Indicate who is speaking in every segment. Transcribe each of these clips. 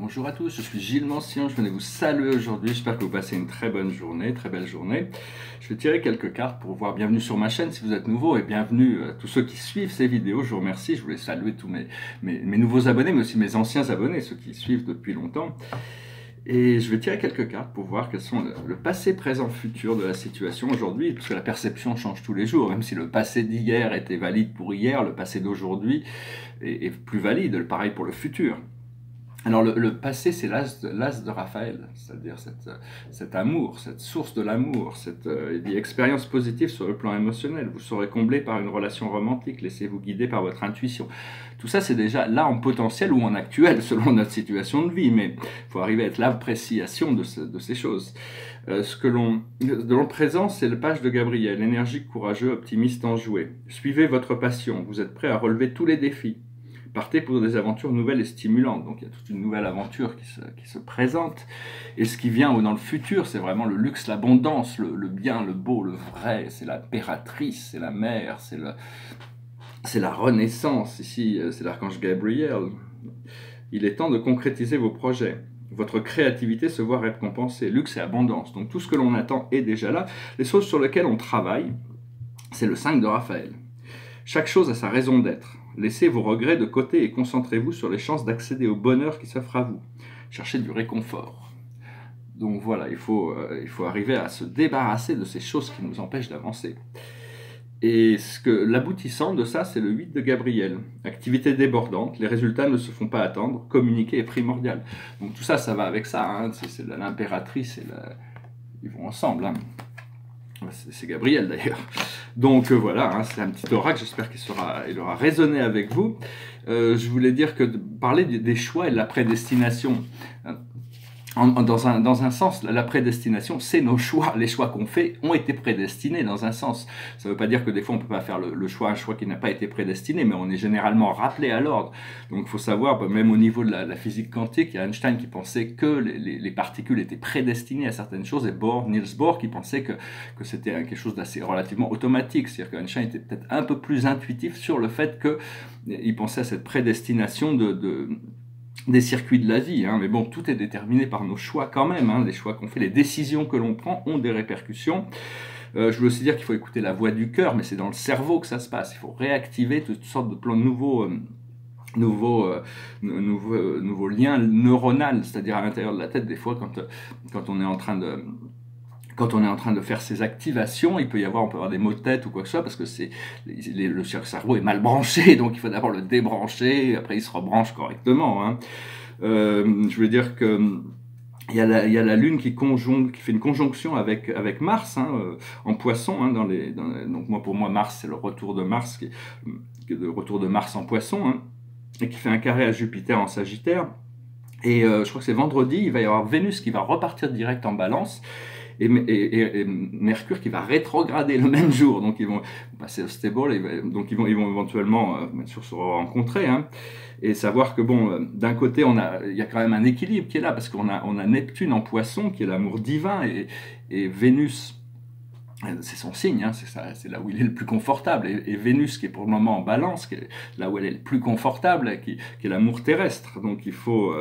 Speaker 1: Bonjour à tous, je suis Gilles Mancian, je venais vous saluer aujourd'hui, j'espère que vous passez une très bonne journée, très belle journée. Je vais tirer quelques cartes pour vous voir. Bienvenue sur ma chaîne si vous êtes nouveau et bienvenue à tous ceux qui suivent ces vidéos, je vous remercie, je voulais saluer tous mes nouveaux abonnés mais aussi mes anciens abonnés, ceux qui suivent depuis longtemps. Et je vais tirer quelques cartes pour voir quels sont le passé, présent, futur de la situation aujourd'hui, parce que la perception change tous les jours, même si le passé d'hier était valide pour hier, le passé d'aujourd'hui est plus valide, pareil pour le futur. Alors le passé, c'est l'as de Raphaël, c'est-à-dire cet amour, cette source de l'amour, cette expérience positive sur le plan émotionnel. Vous serez comblé par une relation romantique, laissez-vous guider par votre intuition. Tout ça, c'est déjà là en potentiel ou en actuel, selon notre situation de vie, mais il faut arriver à être l'appréciation de ces choses. De l'on présent, c'est le page de Gabriel, énergique, courageux, optimiste, enjoué. Suivez votre passion, vous êtes prêt à relever tous les défis. Partez pour des aventures nouvelles et stimulantes. Donc il y a toute une nouvelle aventure qui se présente. Et ce qui vient dans le futur, c'est vraiment le luxe, l'abondance, le bien, le beau, le vrai. C'est l'impératrice, c'est la mère, c'est la renaissance. Ici, c'est l'archange Gabriel. Il est temps de concrétiser vos projets. Votre créativité se voit récompensée. Luxe et abondance. Donc tout ce que l'on attend est déjà là. Les choses sur lesquelles on travaille, c'est le 5 de Raphaël. Chaque chose a sa raison d'être. Laissez vos regrets de côté et concentrez-vous sur les chances d'accéder au bonheur qui s'offre à vous. Cherchez du réconfort. Donc voilà, il faut arriver à se débarrasser de ces choses qui nous empêchent d'avancer. Et l'aboutissant de ça, c'est le 8 de Gabriel. Activité débordante, les résultats ne se font pas attendre, communiquer est primordial. Donc tout ça, ça va avec ça, hein. C'est l'impératrice et ils vont ensemble, hein. C'est Gabriel d'ailleurs. Donc voilà, hein, c'est un petit oracle, j'espère qu'il aura résonné avec vous. Je voulais dire que parler des choix et de la prédestination, dans un sens, la prédestination, c'est nos choix. Les choix qu'on fait ont été prédestinés dans un sens. Ça ne veut pas dire que des fois on ne peut pas faire un choix qui n'a pas été prédestiné, mais on est généralement rappelé à l'ordre. Donc il faut savoir, même au niveau de la physique quantique, il y a Einstein qui pensait que les particules étaient prédestinées à certaines choses, et Niels Bohr qui pensait que c'était quelque chose d'assez relativement automatique. C'est-à-dire qu'Einstein était peut-être un peu plus intuitif sur le fait qu'il pensait à cette prédestination des circuits de la vie, hein. Mais bon, tout est déterminé par nos choix quand même, hein. Les choix qu'on fait, les décisions que l'on prend ont des répercussions. Je veux aussi dire qu'il faut écouter la voix du cœur, mais c'est dans le cerveau que ça se passe. Il faut réactiver toutes sortes de plans nouveaux liens neuronaux, c'est-à-dire à l'intérieur de la tête, des fois, quand on est en train de faire ces activations, on peut avoir des maux de tête ou quoi que ce soit, parce que le cerveau est mal branché, donc il faut d'abord le débrancher, après il se rebranche correctement, hein. Je veux dire que il y a la Lune qui fait une conjonction avec Mars, hein, en Poisson, hein, donc pour moi Mars c'est le retour de Mars, le retour de Mars en Poisson, hein, et qui fait un carré à Jupiter en Sagittaire. Et je crois que c'est vendredi, il va y avoir Vénus qui va repartir direct en Balance. Et Mercure qui va rétrograder le même jour, donc ils vont passer au stable, donc ils vont éventuellement bien sûr se rencontrer, hein, et savoir que bon, d'un côté il y a quand même un équilibre qui est là, parce qu'on a Neptune en Poisson qui est l'amour divin, et Vénus, c'est son signe, hein, c'est là où il est le plus confortable, et Vénus qui est pour le moment en Balance, qui est là où elle est le plus confortable, qui est l'amour terrestre. Donc il faut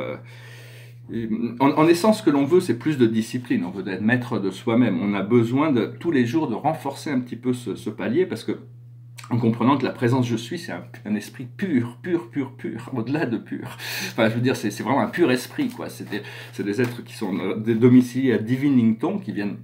Speaker 1: en essence, ce que l'on veut, c'est plus de discipline. On veut être maître de soi-même. On a besoin tous les jours de renforcer un petit peu ce palier, parce que, en comprenant que la présence je suis, c'est un esprit pur, au-delà de pur. Enfin, je veux dire, c'est vraiment un pur esprit, quoi. C'est des êtres qui sont domiciliés à Divinington, qui viennent.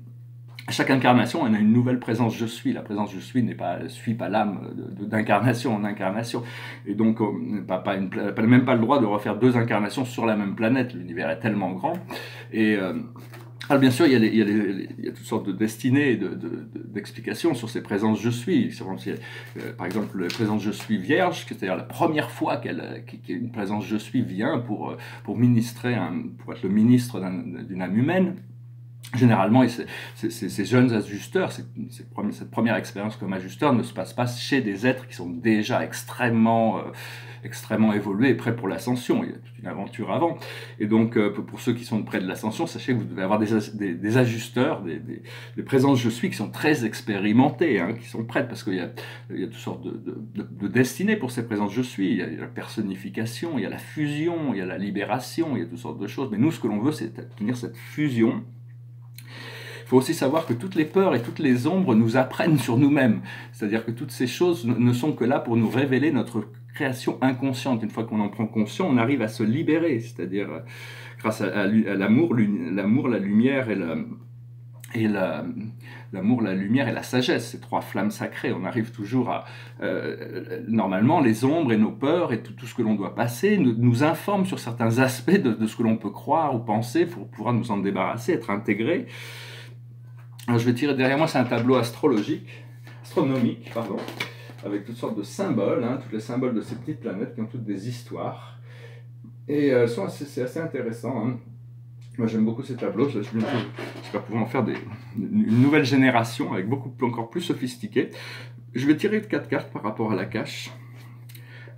Speaker 1: À chaque incarnation, on a une nouvelle présence je suis. La présence je suis suit pas l'âme d'incarnation en incarnation. Et donc, même pas le droit de refaire 2 incarnations sur la même planète. L'univers est tellement grand. Et alors bien sûr, il y a toutes sortes de destinées et d'explications sur ces présences je suis. Par exemple, la présence je suis vierge, c'est-à-dire la première fois qu'une présence je suis vient pour être le ministre d'une âme humaine. Généralement, ces jeunes ajusteurs, cette première expérience comme ajusteur ne se passe pas chez des êtres qui sont déjà extrêmement évolués et prêts pour l'ascension. Il y a toute une aventure avant. Et donc, pour ceux qui sont près de l'ascension, sachez que vous devez avoir des ajusteurs, des présences je suis qui sont très expérimentés, hein, qui sont prêtes, parce qu'il y a toutes sortes de destinées pour ces présences je suis. Il y a la personnification, il y a la fusion, il y a la libération, il y a toutes sortes de choses. Mais nous, ce que l'on veut, c'est obtenir cette fusion. Il faut aussi savoir que toutes les peurs et toutes les ombres nous apprennent sur nous-mêmes. C'est-à-dire que toutes ces choses ne sont que là pour nous révéler notre création inconsciente. Une fois qu'on en prend conscience, on arrive à se libérer. C'est-à-dire, grâce à l'amour, la lumière et l'amour, la lumière et la sagesse, ces trois flammes sacrées, on arrive toujours à... normalement, les ombres et nos peurs et tout ce que l'on doit passer nous informent sur certains aspects de ce que l'on peut croire ou penser pour pouvoir nous en débarrasser, être intégrés. Alors, je vais tirer derrière moi, c'est un tableau astronomique, avec toutes sortes de symboles, hein, tous les symboles de ces petites planètes qui ont toutes des histoires. Et c'est assez intéressant. Hein. Moi, j'aime beaucoup ces tableaux. J'espère pouvoir en faire une nouvelle génération avec encore plus sophistiquée. Je vais tirer 4 cartes par rapport à la cache.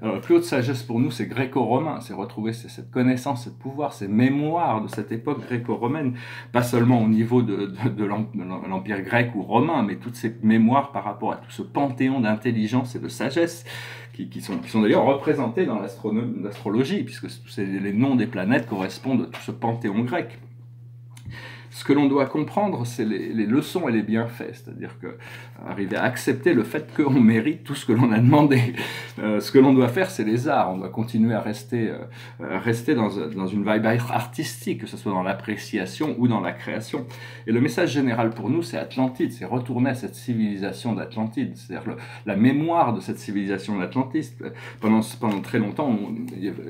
Speaker 1: Alors, la plus haute sagesse pour nous, c'est gréco-romain, c'est retrouver cette connaissance, ce pouvoir, ces mémoires de cette époque gréco-romaine, pas seulement au niveau de l'Empire grec ou romain, mais toutes ces mémoires par rapport à tout ce panthéon d'intelligence et de sagesse qui sont d'ailleurs représentés dans l'astrologie, puisque les noms des planètes correspondent à tout ce panthéon grec. Ce que l'on doit comprendre, c'est les leçons et les bienfaits, c'est-à-dire que arriver à accepter le fait qu'on mérite tout ce que l'on a demandé. Ce que l'on doit faire, c'est les arts. On doit continuer à rester dans une vibe artistique, que ce soit dans l'appréciation ou dans la création. Et le message général pour nous, c'est Atlantide, c'est retourner à cette civilisation d'Atlantide, c'est-à-dire la mémoire de cette civilisation d'Atlantide. Pendant très longtemps,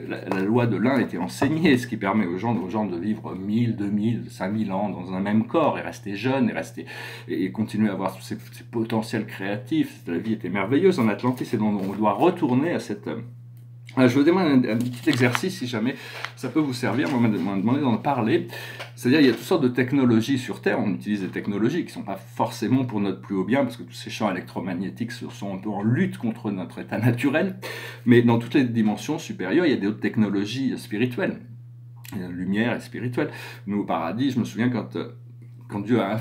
Speaker 1: la loi de l'un était enseignée, ce qui permet aux gens de vivre 1000, 2000, 5000 ans dans un même corps et rester jeune et continuer à avoir tous ces potentiels créatifs. La vie était merveilleuse en Atlantis et donc on doit retourner à cette... Je vous demande un petit exercice si jamais ça peut vous servir. Moi, on m'a demandé d'en parler. C'est-à-dire, il y a toutes sortes de technologies sur Terre. On utilise des technologies qui ne sont pas forcément pour notre plus haut bien, parce que tous ces champs électromagnétiques sont un peu en lutte contre notre état naturel. Mais dans toutes les dimensions supérieures, il y a d'autres technologies spirituelles. La lumière est spirituelle. Nous, au paradis, je me souviens quand Dieu a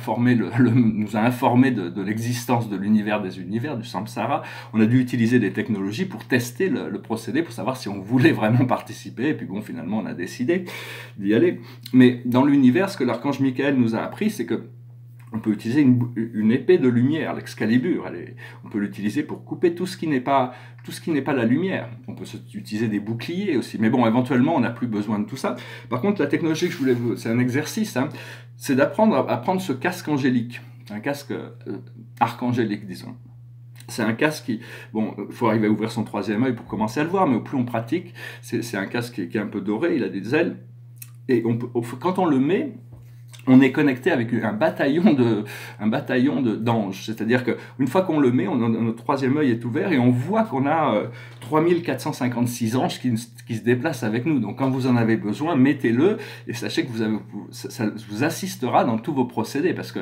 Speaker 1: nous a informé de l'existence de l'univers des univers, du samsara, on a dû utiliser des technologies pour tester le procédé, pour savoir si on voulait vraiment participer. Et puis bon, finalement, on a décidé d'y aller. Mais dans l'univers, ce que l'archange Michael nous a appris, c'est que on peut utiliser une épée de lumière, l'Excalibur. On peut l'utiliser pour couper tout ce qui n'est pas la lumière. On peut utiliser des boucliers aussi. Mais bon, éventuellement, on n'a plus besoin de tout ça. Par contre, la technologie que je voulais c'est un exercice, hein, c'est d'apprendre à prendre ce casque angélique, un casque archangélique, disons. C'est un casque qui, bon, il faut arriver à ouvrir son troisième œil pour commencer à le voir, mais au plus on pratique, c'est un casque qui est un peu doré, il a des ailes. Et quand on le met, on est connecté avec un bataillon d'anges. C'est-à-dire qu'une fois qu'on le met, notre troisième œil est ouvert et on voit qu'on a 3456 anges qui se déplacent avec nous. Donc quand vous en avez besoin, mettez-le et sachez que ça vous assistera dans tous vos procédés, parce que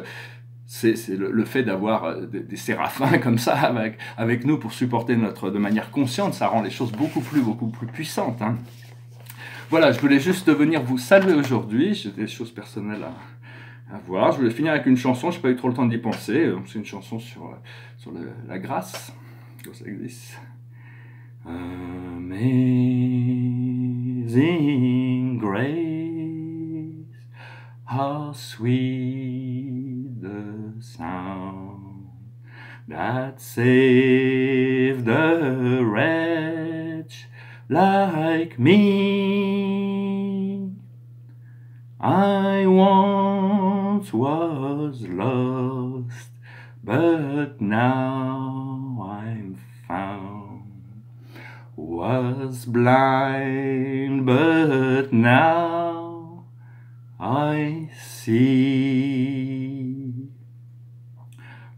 Speaker 1: c'est le fait d'avoir des séraphins comme ça avec nous pour supporter de manière consciente, ça rend les choses beaucoup plus puissantes. Hein. Voilà, je voulais juste venir vous saluer aujourd'hui. J'ai des choses personnelles à voir. Je voulais finir avec une chanson, je n'ai pas eu trop le temps d'y penser. C'est une chanson sur la grâce. Goes like this. Amazing grace, how sweet the sound that saved a wretch like me. I once was lost, but now I'm found. Was blind, but now I see.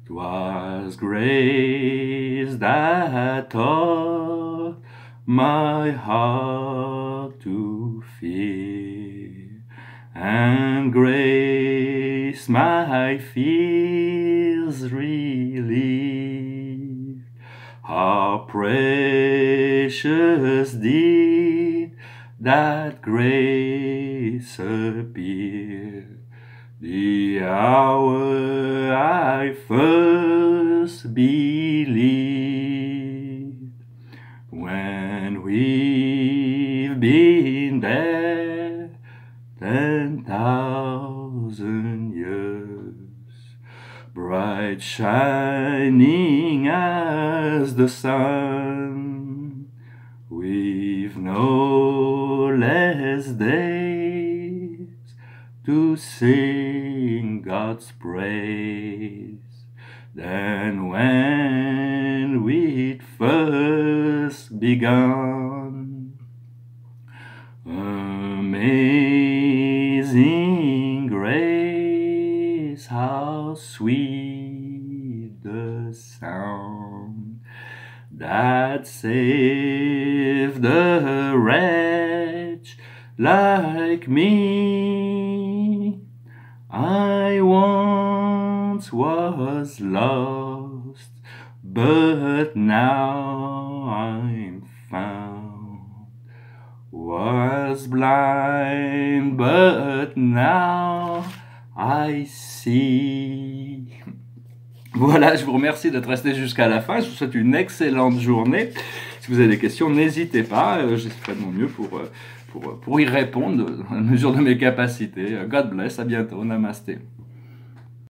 Speaker 1: 'Twas grace that taught my heart to fear, and grace grace my fears relieve. How precious did that grace appear, the hour I first believed. When we've been there 10,000 years, bright shining as the sun, we've no less days to sing God's praise than when we'd first begun. Amazing grace, how sweet the sound that saved a wretch like me. I once was lost, but now I'm found. Was blind, but now I see. Voilà, je vous remercie d'être resté jusqu'à la fin. Je vous souhaite une excellente journée. Si vous avez des questions, n'hésitez pas. J'essaierai de mon mieux pour y répondre à la mesure de mes capacités. God bless, à bientôt. Namasté.